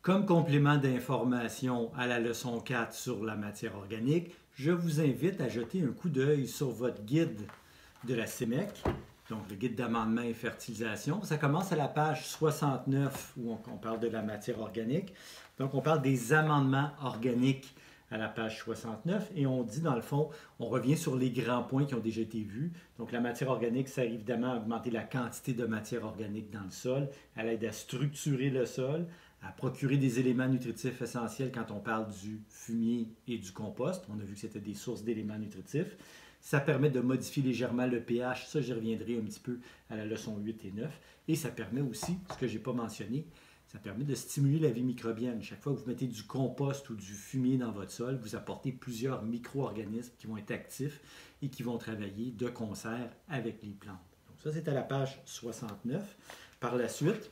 Comme complément d'information à la leçon 4 sur la matière organique, je vous invite à jeter un coup d'œil sur votre guide de la CEMEC, donc le guide d'amendement et fertilisation. Ça commence à la page 69 où on parle de la matière organique. Donc on parle des amendements organiques à la page 69 et on dit dans le fond, on revient sur les grands points qui ont déjà été vus. Donc la matière organique sert évidemment à augmenter la quantité de matière organique dans le sol. Elle aide à structurer le sol, à procurer des éléments nutritifs essentiels quand on parle du fumier et du compost. On a vu que c'était des sources d'éléments nutritifs. Ça permet de modifier légèrement le pH. Ça, j'y reviendrai un petit peu à la leçon 8 et 9. Et ça permet aussi, ce que je n'ai pas mentionné, ça permet de stimuler la vie microbienne. Chaque fois que vous mettez du compost ou du fumier dans votre sol, vous apportez plusieurs micro-organismes qui vont être actifs et qui vont travailler de concert avec les plantes. Donc ça, c'est à la page 69. Par la suite,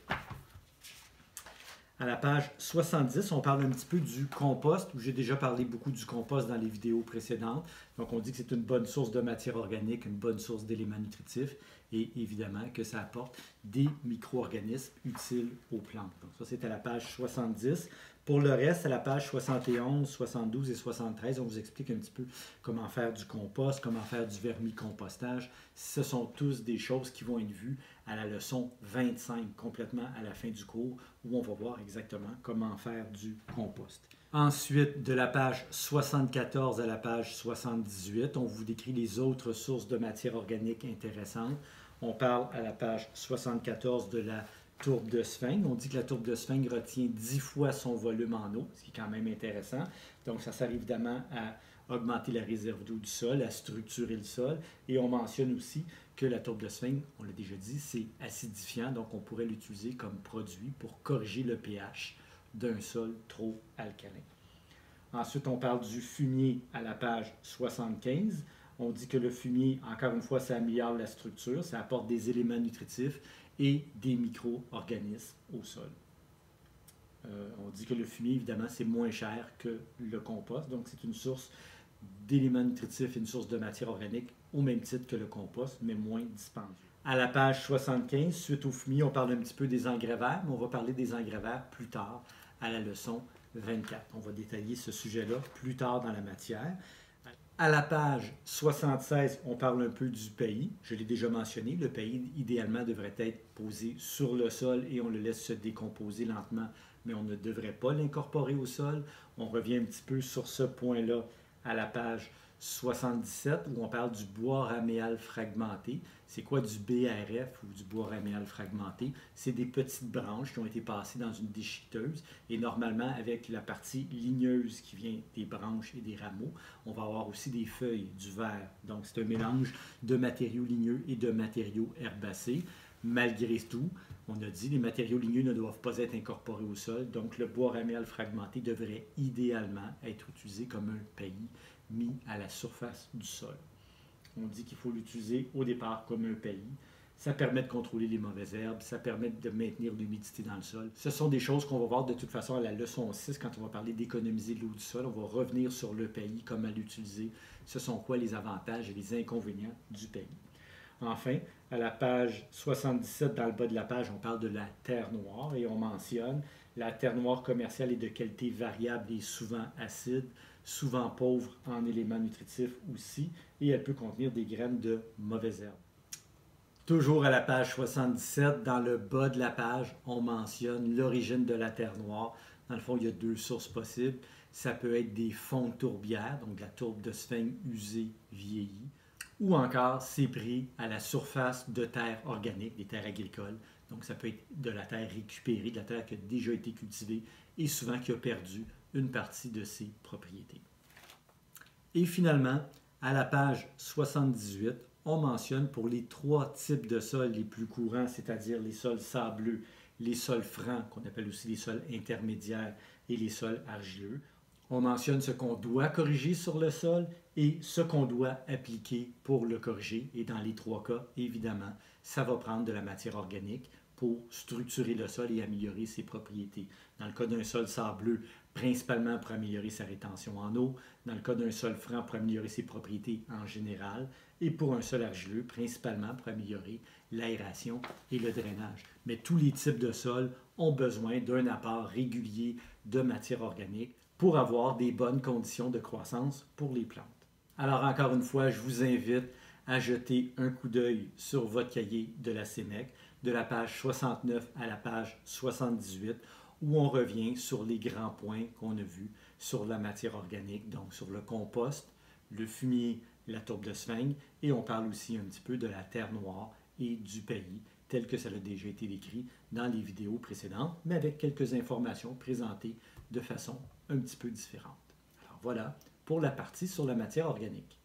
à la page 70, on parle un petit peu du compost, où j'ai déjà parlé beaucoup du compost dans les vidéos précédentes. Donc, on dit que c'est une bonne source de matière organique, une bonne source d'éléments nutritifs, et évidemment que ça apporte des micro-organismes utiles aux plantes. Donc, ça, c'est à la page 70. Pour le reste, à la page 71, 72 et 73, on vous explique un petit peu comment faire du compost, comment faire du vermicompostage. Ce sont tous des choses qui vont être vues à la leçon 25, complètement à la fin du cours, où on va voir exactement comment faire du compost. Ensuite, de la page 74 à la page 78, on vous décrit les autres sources de matière organique intéressantes. On parle à la page 74 de la tourbe de sphinx. On dit que la tourbe de sphinx retient 10 fois son volume en eau, ce qui est quand même intéressant. Donc, ça sert évidemment à augmenter la réserve d'eau du sol, à structurer le sol. Et on mentionne aussi que la tourbe de sphinx, on l'a déjà dit, c'est acidifiant. Donc, on pourrait l'utiliser comme produit pour corriger le pH d'un sol trop alcalin. Ensuite, on parle du fumier à la page 75. On dit que le fumier, encore une fois, ça améliore la structure, ça apporte des éléments nutritifs et des micro-organismes au sol. On dit que le fumier, évidemment, c'est moins cher que le compost, donc c'est une source d'éléments nutritifs et une source de matière organique au même titre que le compost, mais moins dispendieux. À la page 75, suite au fumier, on parle un petit peu des engrais verts, mais on va parler des engrais verts plus tard à la leçon 24. On va détailler ce sujet-là plus tard dans la matière. À la page 76, on parle un peu du paillis. Je l'ai déjà mentionné, le paillis, idéalement, devrait être posé sur le sol et on le laisse se décomposer lentement, mais on ne devrait pas l'incorporer au sol. On revient un petit peu sur ce point-là à la page 77, où on parle du bois raméal fragmenté. C'est quoi du BRF ou du bois raméal fragmenté? C'est des petites branches qui ont été passées dans une déchiqueteuse et normalement, avec la partie ligneuse qui vient des branches et des rameaux, on va avoir aussi des feuilles, du verre. Donc, c'est un mélange de matériaux ligneux et de matériaux herbacés. Malgré tout, on a dit que les matériaux ligneux ne doivent pas être incorporés au sol, donc le bois raméal fragmenté devrait idéalement être utilisé comme un paillis mis à la surface du sol. On dit qu'il faut l'utiliser au départ comme un paillis. Ça permet de contrôler les mauvaises herbes, ça permet de maintenir l'humidité dans le sol. Ce sont des choses qu'on va voir de toute façon à la leçon 6 quand on va parler d'économiser l'eau du sol. On va revenir sur le paillis, comment l'utiliser. Ce sont quoi les avantages et les inconvénients du paillis. Enfin, à la page 77, dans le bas de la page, on parle de la terre noire et on mentionne la terre noire commerciale est de qualité variable et souvent acide, souvent pauvre en éléments nutritifs aussi, et elle peut contenir des graines de mauvaises herbes. Toujours à la page 77, dans le bas de la page, on mentionne l'origine de la terre noire. Dans le fond, il y a deux sources possibles. Ça peut être des fonds tourbières, donc la tourbe de sphinx usée, vieillie, ou encore c'est pris à la surface de terres organiques, des terres agricoles. Donc ça peut être de la terre récupérée, de la terre qui a déjà été cultivée et souvent qui a perdu une partie de ses propriétés. Et finalement, à la page 78, on mentionne pour les trois types de sols les plus courants, c'est-à-dire les sols sableux, les sols francs, qu'on appelle aussi les sols intermédiaires, et les sols argileux. On mentionne ce qu'on doit corriger sur le sol et ce qu'on doit appliquer pour le corriger. Et dans les trois cas, évidemment, ça va prendre de la matière organique pour structurer le sol et améliorer ses propriétés. Dans le cas d'un sol sableux, principalement pour améliorer sa rétention en eau. Dans le cas d'un sol franc, pour améliorer ses propriétés en général. Et pour un sol argileux, principalement pour améliorer l'aération et le drainage. Mais tous les types de sols ont besoin d'un apport régulier de matière organique pour avoir des bonnes conditions de croissance pour les plantes. Alors encore une fois, je vous invite à jeter un coup d'œil sur votre cahier de la Sénèque, de la page 69 à la page 78, où on revient sur les grands points qu'on a vus sur la matière organique, donc sur le compost, le fumier, la tourbe de sphène, et on parle aussi un petit peu de la terre noire et du paillis, tel que ça a déjà été décrit dans les vidéos précédentes, mais avec quelques informations présentées de façon un petit peu différente. Alors voilà pour la partie sur la matière organique.